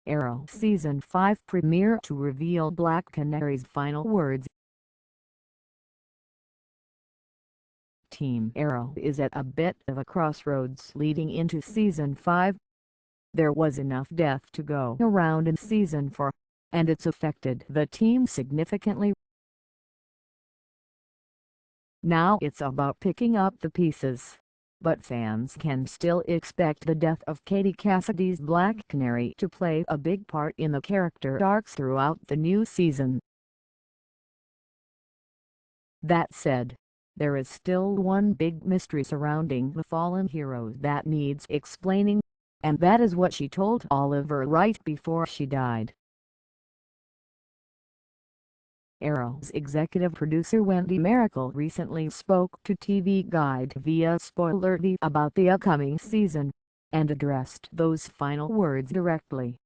Arrow Season 5 premiere to reveal Black Canary's final words. Team Arrow is at a bit of a crossroads leading into Season 5. There was enough death to go around in Season 4, and it's affected the team significantly. Now it's about picking up the pieces, but fans can still expect the death of Cassidy's Black Canary to play a big part in the character arcs throughout the new season. That said, there is still one big mystery surrounding the fallen hero that needs explaining, and that is what she told Oliver right before she died. Arrow's executive producer Wendy Mericle recently spoke to TV Guide via SpoilerTV about the upcoming season, and addressed those final words directly.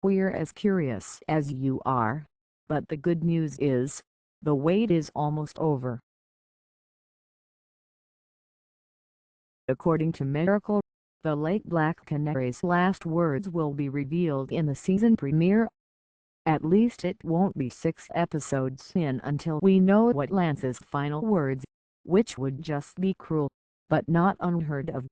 "We're as curious as you are, but the good news is, the wait is almost over." According to Mericle, the late Black Canary's last words will be revealed in the season premiere. At least it won't be 6 episodes in until we know what Lance's final words, which would just be cruel, but not unheard of.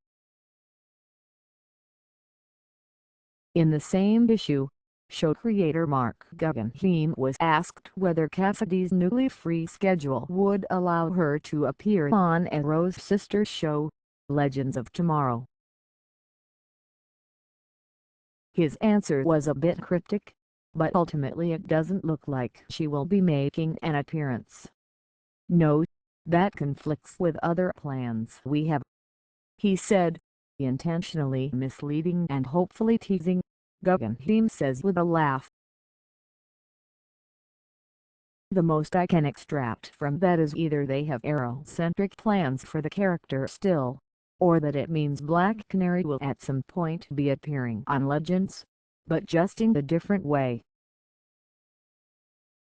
In the same issue, show creator Marc Guggenheim was asked whether Cassidy's newly free schedule would allow her to appear on Arrow's sister show, Legends of Tomorrow. His answer was a bit cryptic, but ultimately it doesn't look like she will be making an appearance. "No, that conflicts with other plans we have," he said, intentionally misleading and hopefully teasing, Guggenheim says with a laugh. "The most I can extract from that is either they have Arrow-centric plans for the character still, or that it means Black Canary will at some point be appearing on Legends, but just in a different way."